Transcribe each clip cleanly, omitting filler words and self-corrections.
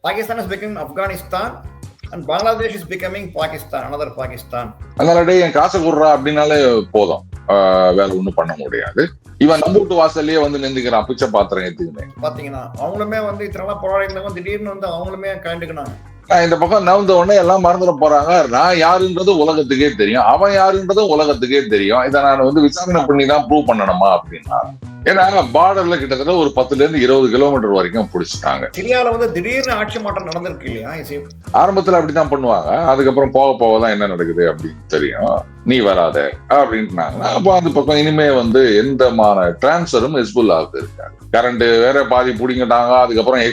Pakistan is becoming Afghanistan and Bangladesh is becoming Pakistan, another Pakistan. அதனால என் காசை கொடுறா அப்படின்னாலே போதும், வேற ஒண்ணும் பண்ண முடியாது. இவன் நம்ம வீட்டு வாசல்லயே வந்து நின்றுக்கிறான் பிச்சை பாத்திரம் எடுத்துக்கினேன். பாத்தீங்கன்னா அவங்களுமே வந்து இத்தனை போராடி இருந்தாங்க, திடீர்னு வந்து அவங்களுமே கண்டுக்கினாங்க. இந்த பக்கம் நவுந்த உடனே எல்லாம் மறந்துட போறாங்க. நான் யாருன்றது உலகத்துக்கே தெரியும், அவன் யாருன்றதும் உலகத்துக்கே தெரியும். இதை நான் வந்து விசாரணை பண்ணி தான் ப்ரூவ் பண்ணணுமா அப்படின்னா, ஏன்னா பார்டர்ல கிட்டத்தட்ட ஒரு 10-20 கிலோமீட்டர் வரைக்கும் பிடிச்சிட்டாங்க. சிரியால வந்து திடீர்னு ஆட்சி மாற்றம் நடந்திருக்கு இல்லையா? ஆரம்பத்துல அப்படித்தான் பண்ணுவாங்க, அதுக்கப்புறம் போக போகதான் என்ன நடக்குது அப்படின்னு தெரியும். நீ வராத அப்படின்ட்டுனாங்க. அப்போ அந்த பக்கம் இனிமே வந்து எந்தமான டிரான்ஸ்ஃபரும் ஹிஸ்புல்லாவுக்கு இருக்காது. கரண்ட் வேற பாதி பிடிங்கிட்டாங்க. அதுக்கப்புறம்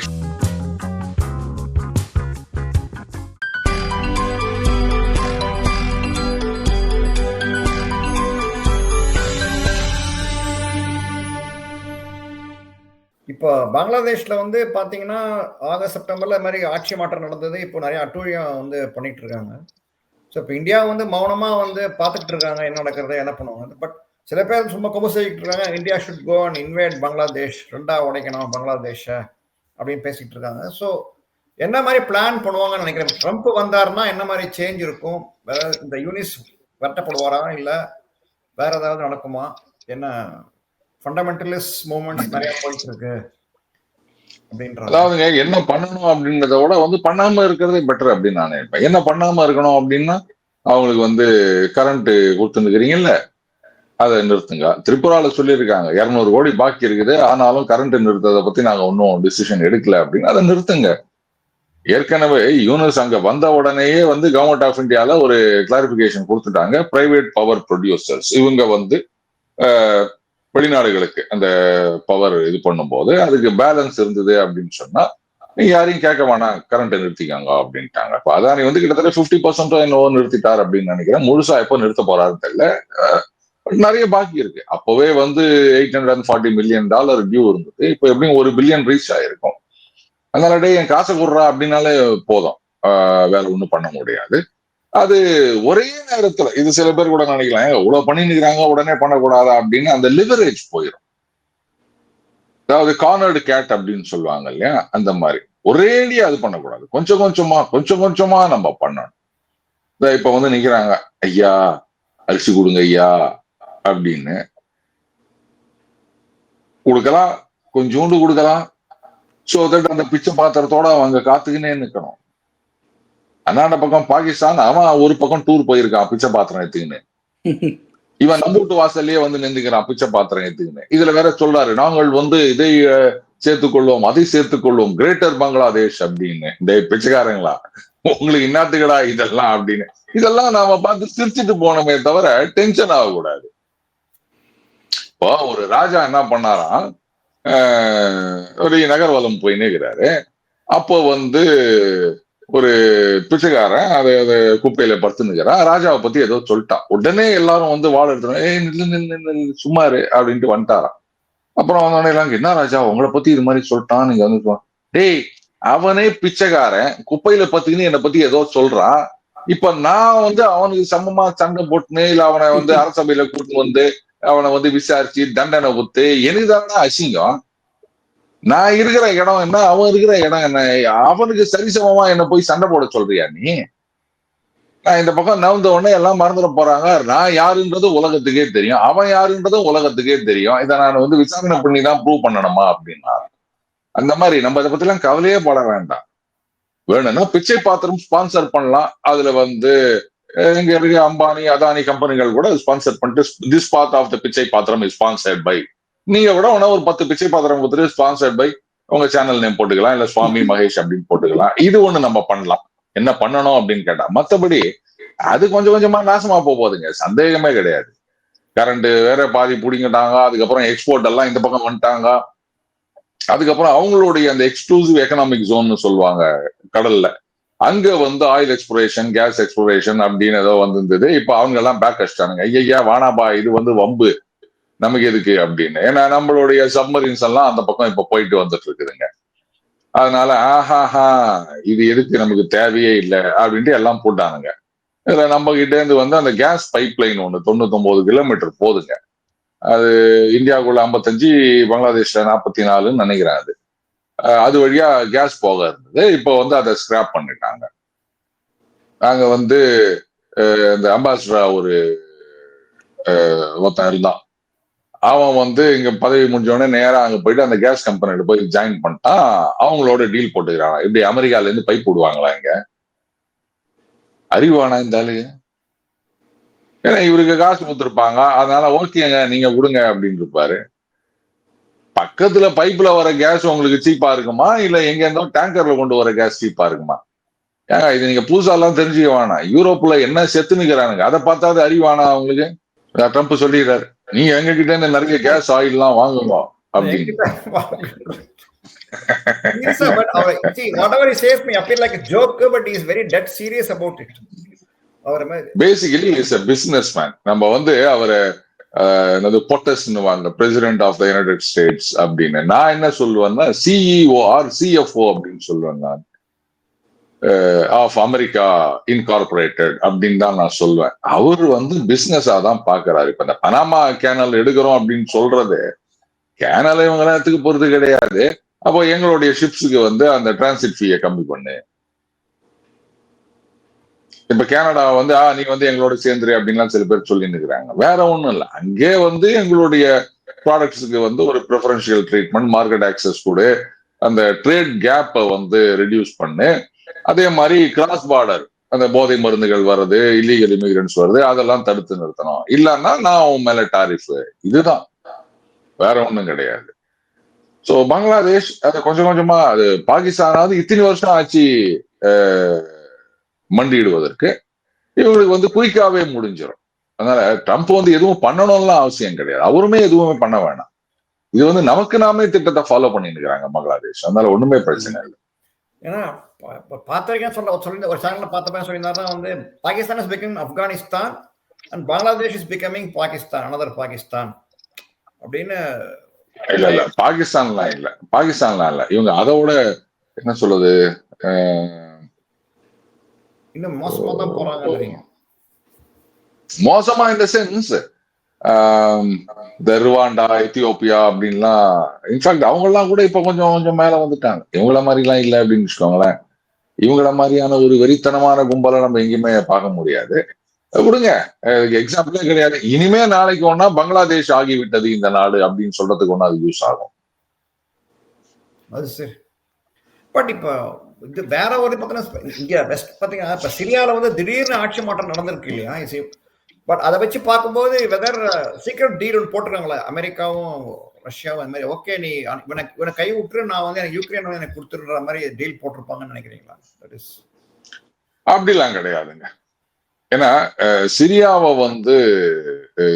இப்போ பங்களாதேஷ்ல வந்து பாத்தீங்கன்னா ஆகஸ்ட் செப்டம்பர்ல மாதிரி ஆட்சி மாற்றம் நடந்தது. இப்போ நிறைய அட்டூழியம் வந்து பண்ணிட்டு இருக்காங்க. ஸோ இப்போ இந்தியா வந்து மௌனமா வந்து பார்த்துட்டு இருக்காங்க என்ன நடக்கிறது, என்ன பண்ணுவாங்க. பட் சில பேர் சும்மா கொம்பு செய்யிட்டு இருக்காங்க, India should go and invite Bangladesh, ரெண்டா உடைக்கணும் பங்களாதேஷ அப்படின்னு பேசிட்டு இருக்காங்க. ஸோ என்ன மாதிரி பிளான் பண்ணுவாங்கன்னு நினைக்கிறேன். ட்ரம்ப் வந்தாருன்னா என்ன மாதிரி சேஞ்ச் இருக்கும்? வேற இந்த யூனிஸ் வெட்டப்படுவாரா இல்ல வேற ஏதாவது நடக்குமா? என்ன ஃபண்டமெண்டலிஸ்ட் மூவ்மெண்ட்ஸ் நிறைய போயிட்டு இருக்கு அப்படின்றாங்க. அதாவதுங்க என்ன பண்ணணும் அப்படின்றத விட வந்து பண்ணாம இருக்கிறதே பெட்டர் அப்படின்னு நான் நினைப்பேன். என்ன பண்ணாம இருக்கணும் அப்படின்னா, அவங்களுக்கு வந்து கரண்ட் கொடுத்துருக்கிறீங்கல்ல, அதை நிறுத்துங்க. திரிபுரால சொல்லியிருக்காங்க 200 கோடி பாக்கி இருக்குது, ஆனாலும் கரண்ட் நிறுத்ததை பத்தி நாங்க ஒன்னும் டிசிஷன் எடுக்கல அப்படின்னு. அதை நிறுத்துங்க. ஏற்கனவே யூனிஸ் அங்க வந்த உடனேயே வந்து கவர்மெண்ட் ஆஃப் இந்தியால ஒரு கிளாரிபிகேஷன் கொடுத்துட்டாங்க. பிரைவேட் பவர் ப்ரொடியூசர்ஸ் இவங்க வந்து வெளிநாடுகளுக்கு அந்த பவர் இது பண்ணும்போது அதுக்கு பேலன்ஸ் இருந்தது அப்படின்னு சொன்னா நீ யாரையும் கேட்க வேணாம், கரண்ட் நிறுத்திக்காங்க அப்படின்ட்டாங்க. அப்ப அதானி வந்து கிட்டத்தட்ட 50% என்னவோ நிறுத்திட்டார் அப்படின்னு நினைக்கிறேன். முழுசா எப்போ நிறுத்த போறாருன்னு தெரியல. நிறைய பாக்கி இருக்கு. அப்பவே வந்து $840 மில்லியன் டியூ இருந்தது. இப்போ எப்படியும் $1 பில்லியன் ரீச் ஆயிருக்கும். அதனால என் காசை கொடுறா அப்படின்னாலே போதும், வேற ஒண்ணும் பண்ண முடியாது. அது ஒரே நேரத்துல இது சில பேர் கூட நினைக்கலாம், இவ்வளவு பண்ணிருக்கிறாங்க உடனே பண்ணக்கூடாதா அப்படின்னு. அந்த லிவரேஜ் போயிடும். அதாவது கார்னர்டு கேட் அப்படின்னு சொல்லுவாங்க இல்லையா, அந்த மாதிரி ஒரேடியா அது பண்ணக்கூடாது. கொஞ்சம் கொஞ்சமா நம்ம பண்ணணும். இப்ப வந்து நிக்கிறாங்க, ஐயா அரிசி கொடுங்க ஐயா அப்படின்னு கொடுக்கலாம், கொஞ்சோண்டு கொடுக்கலாம். சோ தட் அந்த பிச்சை பாத்திரத்தோட அவங்க காத்துக்கினே நிக்கணும். அண்ணாண்ட பக்கம் பாகிஸ்தான், அவன் ஒரு பக்கம் டூர் போயிருக்கான் பிச்சை பாத்திரம் எடுத்துக்கின்னு. இவன் நம்ம வீட்டு வாசல்லயே வந்து நின்றுக்கிறான் பிச்சை பாத்திரம் எடுத்துக்கின்னு. இதுல வேற சொல்றாரு, நாங்கள் வந்து இதை சேர்த்துக்கொள்வோம் அதை சேர்த்துக்கொள்வோம் கிரேட்டர் பங்களாதேஷ் அப்படின்னு. இந்த பிச்சைக்காரங்களா, உங்களுக்கு இன்னாத்துக்கடா இதெல்லாம் அப்படின்னு. இதெல்லாம் நாம பார்த்து சிரிச்சுட்டு போனோமே தவிர டென்ஷன் ஆகக்கூடாது. இப்போ ஒரு ராஜா என்ன பண்ணாராம், ஒரு நகர்வலம் போய் நிற்கிறாரு. அப்போ வந்து ஒரு பிச்சைக்காரன் அதை குப்பையில படுத்துனுக்கிறான். ராஜாவை பத்தி ஏதோ சொல்லிட்டான். உடனே எல்லாரும் வந்து வாழ எடுத்து சும்மாரு அப்படின்ட்டு வந்துட்டாராம். அப்புறம் வந்தோடனே எல்லாம், என்ன ராஜா உங்களை பத்தி இது மாதிரி சொல்லிட்டான், நீங்க வந்து டேய் அவனே பிச்சைக்காரன் குப்பையில பத்தின்னு என்னை பத்தி ஏதோ சொல்றான். இப்ப நான் வந்து அவனுக்கு சமமா சண்டை போட்டுன்னு இல்ல அவனை வந்து அரசபையில கூட்டு வந்து அவனை வந்து விசாரிச்சு தண்டனை கொடுத்து எனக்கு தானே அசிங்கம். நான் இருக்கிற இடம் என்ன, அவன் இருக்கிற இடம் என்ன, அவனுக்கு சரிசமமா என்ன போய் சண்டை போட சொல்றியா நீ? நான் இந்த பக்கம் நவுந்த உடனே எல்லாம் மறந்துட போறாங்க. நான் யாருன்றது உலகத்துக்கே தெரியும், அவன் யாருன்றதும் உலகத்துக்கே தெரியும். இதை நான் வந்து விசாரணை பண்ணி தான் ப்ரூவ் பண்ணணுமா அப்படின்னா, அந்த மாதிரி நம்ம இதை பத்தி எல்லாம் கவலையே பட வேண்டாம். வேணும்னா பிச்சை பாத்திரம் ஸ்பான்சர் பண்ணலாம். அதுல வந்து இங்க இருக்க அம்பானி அதானி கம்பெனிகள் கூட ஸ்பான்சர் பண்ணிட்டு திஸ் பார்ட் ஆஃப் த பிச்சை பாத்திரம் இஸ் ஸ்பான்சர்ட் பை, நீங்க கூட வேணா ஒரு 10 பிச்சை பாத்திரம் கொடுத்துட்டு ஸ்பான்சர்ட் பை உங்க சேனல் நேம் போட்டுக்கலாம், இல்ல சுவாமி மகேஷ் அப்படின்னு போட்டுக்கலாம். இது ஒண்ணு நம்ம பண்ணலாம். என்ன பண்ணணும் அப்படின்னு கேட்டா, மத்தபடி அது கொஞ்சம் கொஞ்சமா நாசமா போகுதுங்க, சந்தேகமே கிடையாது. கரண்ட் வேற பாதி பிடிங்கிட்டாங்க. அதுக்கப்புறம் எக்ஸ்போர்ட் எல்லாம் இந்த பக்கம் வந்துட்டாங்க. அதுக்கப்புறம் அவங்களுடைய அந்த எக்ஸ்க்ளூசிவ் எக்கனாமிக் ஜோன்னு சொல்லுவாங்க கடல்ல, அங்க வந்து ஆயில் எக்ஸ்ப்ளோரேஷன் கேஸ் எக்ஸ்ப்ளோரேஷன் அப்படின்னு ஏதோ வந்திருந்தது. இப்ப அவங்க எல்லாம் பேக் அடிச்சிட்டானுங்க. ஐயா வானாபா இது வந்து வம்பு நமக்கு எதுக்கு அப்படின்னு. ஏன்னா நம்மளுடைய சப்மரீன்ஸ் எல்லாம் அந்த பக்கம் இப்ப போயிட்டு வந்துட்டு இருக்குதுங்க. அதனால ஆஹாஹா இது எதுக்கு நமக்கு தேவையே இல்லை அப்படின்ட்டு எல்லாம் போட்டானுங்க. இதுல நம்ம கிட்டே இருந்து வந்து அந்த கேஸ் பைப் லைன் ஒண்ணு 99 கிலோமீட்டர் போதுங்க. அது இந்தியாவுக்குள்ள 55, பங்களாதேஷ்ல 44 நினைக்கிறேன். அது வழியா கேஸ் போக இருந்தது. இப்போ வந்து அதை ஸ்கிராப் பண்ணிட்டாங்க. நாங்க வந்து இந்த அம்பாசிடரா ஒரு ஒருத்தன் இருந்தான். அவன் வந்து இங்க பதவி முடிஞ்சோடனே நேரா அங்க போயிட்டு அந்த கேஸ் கம்பெனில போய் ஜாயின் பண்ணிட்டான். அவங்களோட டீல் போட்டுக்கிறாங்க. இப்படி அமெரிக்கால இருந்து பைப் விடுவாங்களா இங்க? அறிவானா இந்த ஆளு? ஏன்னா இவருக்கு காசு கொடுத்துருப்பாங்க, அதனால ஓகேங்க நீங்க விடுங்க அப்படின்னு இருப்பாரு. பக்கத்துல பைப்ல வர கேஸ் உங்களுக்கு சீப்பா இருக்குமா, இல்ல எங்க இருந்தோ டேங்கர்ல கொண்டு வர கேஸ் சீப்பா இருக்குமா? ஏங்க இது நீங்க புதுசா எல்லாம் தெரிஞ்சுக்க வேணாம். யூரோப்ல என்ன செத்து நிக்கிறானுங்க, அதை பார்த்தாவது அறிவானா அவங்களுக்கு? ட்ரம்ப் சொல்லிடுறாரு, நீங்க எங்க கிட்ட இருந்து நிறைய கேஸ் ஆயில் எல்லாம் வாங்குங்க அப்படின்னு. but see, whatever he says may appear like a joke, but he is very dead serious about it. Basically is a businessman. நம்ம வந்து அவரை பொட்டஸ்னுவாங்க, president of the United States அப்படின்னு. நான் என்ன சொல்லுவேன்னா சிஇஓ ஆர் சிஎஃப்ஓ அப்படின்னு சொல்லுவேன் நான், ஆஃப் அமெரிக்கா இன்கார்பரேட்டட் அப்படின்னு தான் நான் சொல்லுவேன். அவர் வந்து பிசினஸா தான் பாக்குறாரு. இப்ப இந்த பனாமா கேனல் எடுக்கிறோம் அப்படின்னு சொல்றது, கேனல் இவங்க நேரத்துக்கு போறது கிடையாது. அப்போ எங்களுடைய ஷிப்ஸுக்கு வந்து அந்த டிரான்சிட் ஃபீயை கம்மி பண்ணு. இப்ப கனடா வந்து நீ வந்து எங்களோட சேர்ந்துரு அப்படின்லாம் சில பேர் சொல்லிட்டு இருக்கிறாங்க. வேற ஒண்ணும் இல்லை, அங்கே வந்து எங்களுடைய ப்ராடக்ட்ஸுக்கு வந்து ஒரு ப்ரிஃபரன்ஷியல் ட்ரீட்மெண்ட், மார்க்கெட் ஆக்சஸ் கூட, அந்த ட்ரேட் கேப்பை வந்து ரெடியூஸ் பண்ணு. அதே மாதிரி கிராஸ் பார்டர் அந்த போதை மருந்துகள் வர்றது, இல்லீகல் இமிகிரன்ஸ் வருது, அதெல்லாம் தடுத்து நிறுத்தணும். இல்லைன்னா நான் உன் மேல டாரிஃப். இதுதான், வேற ஒண்ணும் கிடையாது. சோ பங்களாதேஷ் அது கொஞ்சம் கொஞ்சமா, அது பாகிஸ்தானாவது இத்தனை வருஷம் ஆச்சு மண்டியிடுவதற்கு, இவங்களுக்கு வந்து குயிக்காவே முடிஞ்சிடும். அதனால ட்ரம்ப் வந்து எதுவும் பண்ணணும்லாம் அவசியம் கிடையாது, அவருமே எதுவுமே பண்ண வேணாம். இது வந்து நமக்கு நாமே திட்டத்தை ஃபாலோ பண்ணிட்டு இருக்காங்க பங்களாதேஷ், அதனால ஒண்ணுமே பிரச்சனை இல்லை. ஏன்னா பார்த்திருக்கேன் சொல்லி ஒரு சேனல்ல பார்த்தப்ப சொல்லியிருந்தாருன்னா வந்து Pakistan is becoming Afghanistan and Bangladesh is becoming Pakistan, another Pakistan அப்படின்னு. இல்ல இல்ல, பாகிஸ்தான்லாம் இல்ல, பாகிஸ்தான்லாம் இல்ல. இவங்க அதோட என்ன சொல்றது, இன்னும் மோசமா தான் போறாங்க. மோசமா இந்த சென்ஸ் ருவாண்டா, எத்தியோப்பியா அப்படின்லாம். இன்ஃபேக்ட் அவங்க எல்லாம் கூட இப்ப கொஞ்சம் கொஞ்சம் மேல வந்துட்டாங்க. இவங்கள மாதிரி எல்லாம் இல்லை அப்படின்னு வச்சுக்கோங்களேன். இவங்கள மாதிரியான ஒரு வெறித்தனமான கும்பலை நம்ம எங்கேயுமே பார்க்க முடியாது. விடுங்க, எக்ஸாம்பிளே கிடையாது. இனிமே நாளைக்கு ஒன்னா பங்களாதேஷ் ஆகிவிட்டது இந்த நாடு அப்படின்னு சொல்றதுக்கு ஒன்னா அது யூஸ் ஆகும். அது சரி. பட் இப்ப இது வேற ஒரு பார்த்தீங்கன்னா இங்க வெஸ்ட் பார்த்தீங்கன்னா இப்ப சிரியால வந்து திடீர்னு ஆட்சி மாற்றம் நடந்திருக்கு இல்லையா? பட் அதை வச்சு பார்க்கும்போது வெதர் சீக்கிரம் டீல் போட்டுருக்காங்களா அமெரிக்காவும் ரஷ்யாவும், அந்த மாதிரி ஓகே நீ இவனை கை விட்டுரு, நான் வந்து எனக்கு யூக்ரைன் வந்து எனக்கு கொடுத்துடுற மாதிரி டீல் போட்டிருப்பாங்கன்னு நினைக்கிறீங்களா? அப்படிலாம் கிடையாதுங்க. ஏன்னா சிரியாவை வந்து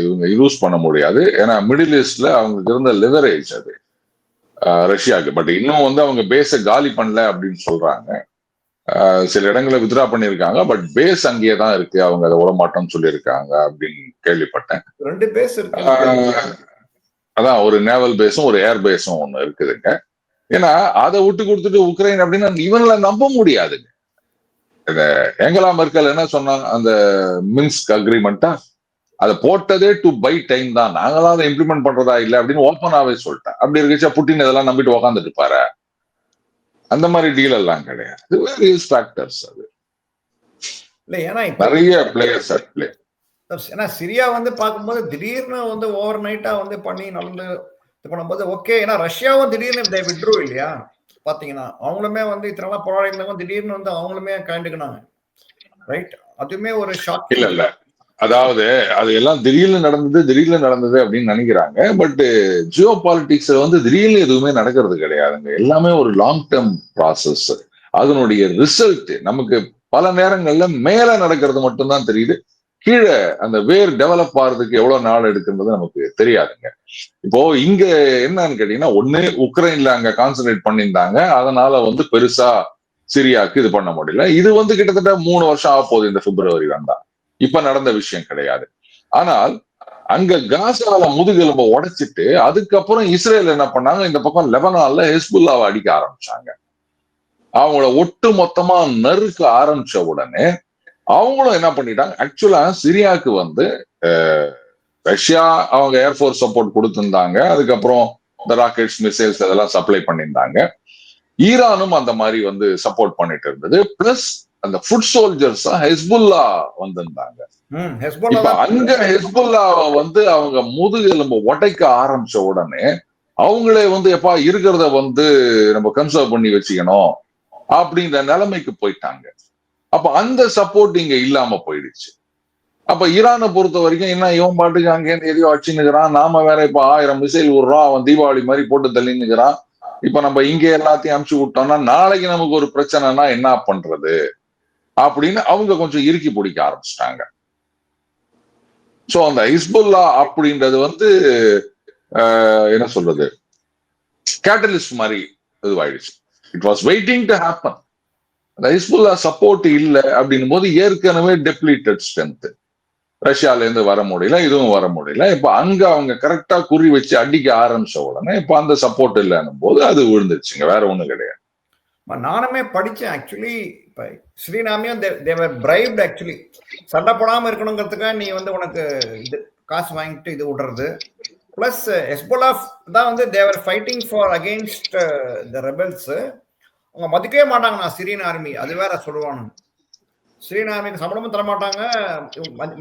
இவங்க யூஸ் பண்ண முடியாது. ஏன்னா மிடில் ஈஸ்ட்ல அவங்களுக்கு இருந்த லிவரேஜ் அது ரஷ்யாவுக்கு. பட் இன்னும் வந்து அவங்க பேஸை காலி பண்ணல அப்படின்னு சொல்றாங்க. சில இடங்களை வித்ரா பண்ணிருக்காங்க, பட் பேஸ் அங்கேயே தான் இருக்கு, அவங்க அதை விடமாட்டோம்னு சொல்லியிருக்காங்க அப்படின்னு கேள்விப்பட்டேன். 2 பேஸ் இருக்கு. அதான், ஒரு நேவல் பேஸும் ஒரு ஏர் பேஸும் ஒண்ணு இருக்குதுங்க. ஏன்னா அதை விட்டு கொடுத்துட்டு உக்ரைன் அப்படின்னா இவங்களை நம்ப முடியாதுங்க. ஏங்கலா மெர்க்கல் என்ன சொன்னாங்க, அந்த மின்ஸ்க் அக்ரிமெண்டா அதை போட்டதே டு பை டைம் தான், நாங்களாம் அதை இம்ப்ளிமெண்ட் பண்றதா இல்லை அப்படின்னு ஓப்பனாவே சொல்லிட்டேன். அப்படி இருக்கச்சா புட்டின் இதெல்லாம் நம்பிட்டு உக்காந்துட்டு பாரு. அந்த மாதிரி டீல் எல்லாம் கிடையாது. வேரியஸ் ஃபேக்டர்ஸ், அது இல்ல. ஏன்னா நிறைய பிளேயர்ஸ் அட் பிளே. ஏன்னா சிரியா வந்து பார்க்கும்போது திடீர்னு வந்து ஓவர் நைட்டா வந்து பண்ணி நடந்து இது பண்ணும்போது ஓகே. ஏன்னா ரஷ்யாவும் திடீர்னு விட்ரூ இல்லையா? பாத்தீங்கன்னா அவங்களுமே வந்து இத்தனை போராடி இருந்தவங்க திடீர்னு வந்து அவங்களுமே கண்டுக்கினாங்க, ரைட்? அதுவுமே ஒரு ஷாக். இல்ல இல்ல, அதாவது அது எல்லாம் திடீர்னு நடந்தது அப்படின்னு நினைக்கிறாங்க. பட் ஜியோ பாலிட்டிக்ஸ்ல வந்து திடீர்னு எதுவுமே நடக்கிறது கிடையாதுங்க. எல்லாமே ஒரு லாங் டேர்ம் ப்ராசஸ். அதனுடைய ரிசல்ட் நமக்கு பல நேரங்கள்ல மேல நடக்கிறது மட்டும்தான் தெரியுது, கீழே அந்த வேர் டெவலப் ஆகிறதுக்கு எவ்வளவு நாள் எடுக்குன்றது நமக்கு தெரியாதுங்க. இப்போ இங்க என்னன்னு கேட்டீங்கன்னா, ஒண்ணு உக்ரைன்ல அங்க கான்சென்ட்ரேட் பண்ணியிருந்தாங்க, அதனால வந்து பெருசா சிரியாவுக்கு இது பண்ண முடியல. இது வந்து கிட்டத்தட்ட 3 வருஷம் ஆக போகுது இந்த பிப்ரவரி வந்தா. இப்ப நடந்த விஷயம் கிடையாது. ஆனால் அங்க காசால முதுகெலும்ப உடைச்சிட்டு அதுக்கப்புறம் இஸ்ரேல் என்ன பண்ணாங்க, இந்த பக்கம் லெபனான்ல ஹெஸ்புல்லாவை அடிக்க ஆரம்பிச்சாங்க. அவங்கள ஒட்டு மொத்தமா நறுக்க ஆரம்பிச்ச உடனே அவங்களும் என்ன பண்ணிட்டாங்க, ஆக்சுவலா சிரியாவுக்கு வந்து ரஷ்யா அவங்க ஏர்ஃபோர்ஸ் சப்போர்ட் கொடுத்திருந்தாங்க. அதுக்கப்புறம் இந்த ராக்கெட்ஸ், மிசைல்ஸ் அதெல்லாம் சப்ளை பண்ணியிருந்தாங்க. ஈரானும் அந்த மாதிரி வந்து சப்போர்ட் பண்ணிட்டு இருந்தது. பிளஸ் அந்த ஃபுட் சோல்ஜர்ஸ் ஹெஸ்புல்லா வந்திருந்தாங்க. இப்ப அங்க ஹெஸ்புல்லாவை வந்து அவங்க முதுகெலும்பு உடைக்க ஆரம்பிச்ச உடனே அவங்களே வந்து எப்பா இருக்கிறத வந்து நம்ம கன்சர்வ் பண்ணி வச்சுக்கணும் அப்படின்ற நிலைமைக்கு போயிட்டாங்க. அப்ப அந்த சப்போர்ட் இங்க இல்லாம போயிடுச்சு. அப்ப ஈரானை பொறுத்த வரைக்கும் என்ன, இவன் பாட்டுக்கு அங்கேருந்து எதையோ அடிச்சுன்னுக்கிறான், நாம வேற இப்ப 1000 மிசைல் விடுறோம், அவன் தீபாவளி மாதிரி போட்டு தள்ளின்னுக்கிறான், இப்ப நம்ம இங்க எல்லாத்தையும் அமுச்சு விட்டோம்னா நாளைக்கு நமக்கு ஒரு பிரச்சனைனா என்ன பண்றது அப்படின்னு அவங்க கொஞ்சம் இறுக்கி பிடிக்க ஆரம்பிச்சிட்டாங்க. சோ அந்த ஹிஸ்புல்லா அப்படின்றது வந்து என்ன சொல்றது, கேட்டலிஸ்ட் மாதிரி இதுவாயிடுச்சு. It was waiting to happen. அந்த ஹிஸ்புல்லா சப்போர்ட் இல்லை அப்படின்னும் போது ஏற்கனவே டெப்ளீட்டட் ஸ்ட்ரென்த், ரஷ்யால இருந்து வர முடியல, இதுவும் வர முடியல. இப்ப அங்க அவங்க கரெக்டா குறி வச்சு அடிக்க ஆரம்பிச்ச உடனே இப்ப அந்த சப்போர்ட் இல்லைன்னும் போது அது விழுந்துருச்சுங்க, வேற ஒண்ணும் கிடையாது. நானுமே படிச்சேன் ஆக்சுவலி. இப்ப ஸ்ரீராமியும் தேவர் பிரைப்ட் ஆக்சுவலி, சண்டை போடாம இருக்கணுங்கிறதுக்காக நீ வந்து உனக்கு இது காசு வாங்கிட்டு இது விடுறது. பிளஸ் ஹெஸ்புல்லா தான் வந்து they were fighting for against the rebels. அவங்க மதிக்கவே மாட்டாங்க நான் சிரியன் ஆர்மி, அது வேற சொல்லுவானு. சிரியன் ஆர்மிக்கு சம்பளமும் தர மாட்டாங்க,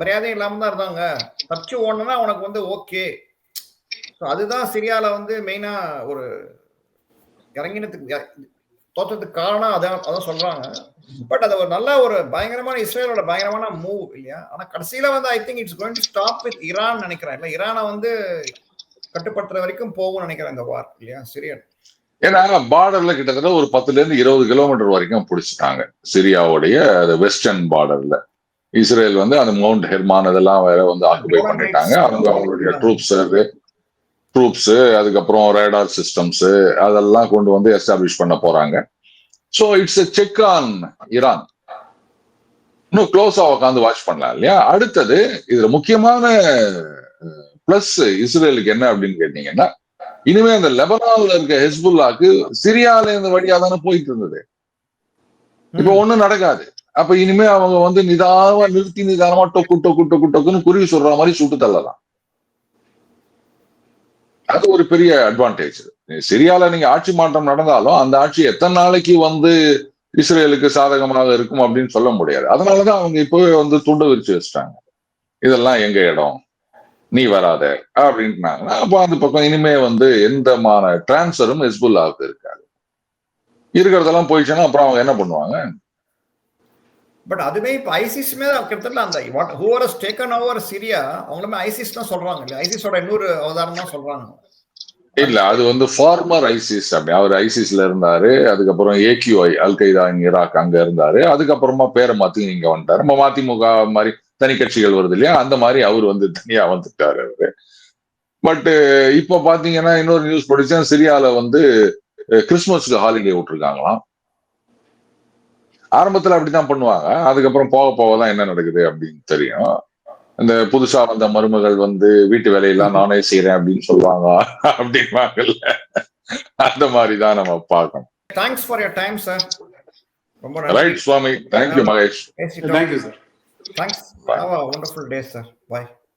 மரியாதையும் இல்லாம தான் இருந்தாங்க. தப்பிச்சு ஓடணும்னா உனக்கு வந்து ஓகே. அதுதான் சிரியால வந்து மெயினா ஒரு இறங்கினதுக்கு தோற்றத்துக்கு காரணம் அதான் சொல்றாங்க. பட் அது ஒரு நல்ல ஒரு பயங்கரமான இஸ்ரேலோட பயங்கரமான மூவ் இல்லையா? ஆனா கடைசியில வந்து I think it's going to stop with Iran நினைக்கிறேன். இல்ல ஈரானை வந்து கட்டுப்படுத்துற வரைக்கும் போகும் நினைக்கிறேன் இந்த வார் இல்லையா சிரியன். ஏன்னா பார்டர்ல கிட்டத்தட்ட ஒரு 10 to 20 கிலோமீட்டர் வரைக்கும் பிடிச்சிட்டாங்க சிரியாவுடைய வெஸ்டர்ன் பார்டர்ல. இஸ்ரேல் வந்து அந்த மவுண்ட் ஹெர்மான் இதெல்லாம் வேற வந்து ஆக்குபை பண்ணிட்டாங்க. அவங்க அவங்களுடைய ட்ரூப்ஸ் அதுக்கப்புறம் ரேடார் சிஸ்டம்ஸ் அதெல்லாம் கொண்டு வந்து எஸ்டாப்ளிஷ் பண்ண போறாங்க. So it's a check on Iran. இன்னும் க்ளோஸா உட்காந்து வாட்ச் பண்ணலாம் இல்லையா? அடுத்தது இதுல முக்கியமான பிளஸ் இஸ்ரேலுக்கு என்ன அப்படின்னு கேட்டீங்கன்னா, இனிமே அந்த லெபனான்ல இருக்க ஹெஸ்புல்லாக்கு சிரியால இருந்து வழியா தானே போயிட்டு இருந்தது. இப்ப ஒண்ணும் நடக்காது. அப்ப இனிமே அவங்க வந்து நிதானமா டொக்கு டொக்கு டொக்கு டொக்குன்னு குருவி சொல்ற மாதிரி சுட்டு தள்ளலாம். அது ஒரு பெரிய அட்வான்டேஜ். சிரியால நீங்க ஆட்சி மாற்றம் நடந்தாலும் அந்த ஆட்சி எத்தனை நாளைக்கு வந்து இஸ்ரேலுக்கு சாதகமாக இருக்கும் அப்படின்னு சொல்ல முடியாது. அதனாலதான் அவங்க இப்பவே வந்து துண்டு விரிச்சு வச்சுட்டாங்க, இதெல்லாம் எங்க இடம், நீ வராத அப்படின்ட்டாங்கன்னா அப்ப அந்த பக்கம் இனிமே வந்து எந்தமான டிரான்ஸ்ஃபரும் ஹெஸ்புல்லாவுக்கு இருக்காது. இருக்கிறதெல்லாம் போயிடுச்சுன்னா அப்புறம் அவங்க என்ன பண்ணுவாங்க? பட் அதுவே இப்ப ஐசிஸ்மே கிட்டத்தட்ட அந்த whoever has taken over Syria அவங்களுமே ஐசிஸ் தான் சொல்றாங்க இல்ல? ஐசிஸோட இன்னொரு அவதாரம் தான் சொல்றாங்க. இல்ல அது வந்து ஃபார்மர் ஐசிஸ். அப்படி அவர் ஐசிஸ்ல இருந்தாரு, அதுக்கப்புறம் ஏக்யூஐ அல் கைதா ஈராக் அங்க இருந்தாரு, அதுக்கப்புறமா பேரை மாத்தி இங்க வந்துட்டாரு. நம்ம மதிமுக மாதிரி தனி கட்சிகள் வருது இல்லையா, அந்த மாதிரி அவர் வந்து தனியா வந்துட்டாரு அவரு. பட் இப்ப பாத்தீங்கன்னா இன்னொரு நியூஸ் படிச்சேன், சிரியால வந்து கிறிஸ்துமஸ்க்கு ஹாலிடே விட்டுருக்காங்களாம். ஆரம்பத்துல அப்படித்தான் பண்ணுவாங்க, அதுக்கப்புறம் போக போகதான் என்ன நடக்குது அப்படின்னு தெரியும். இந்த புதுசா வந்த மருமகள் வந்து வீட்டு வேலையெல்லாம் நானே செய்யறேன் அப்படின்னு சொல்லுவாங்க அப்படின்வாங்கல்ல, அந்த மாதிரிதான் நம்ம பார்க்கணும். Thanks for your time sir. ரொம்ப நன்றி. Right Swami. Thank you Mahesh. Thank you sir. Thanks. Have a wonderful day sir. Bye.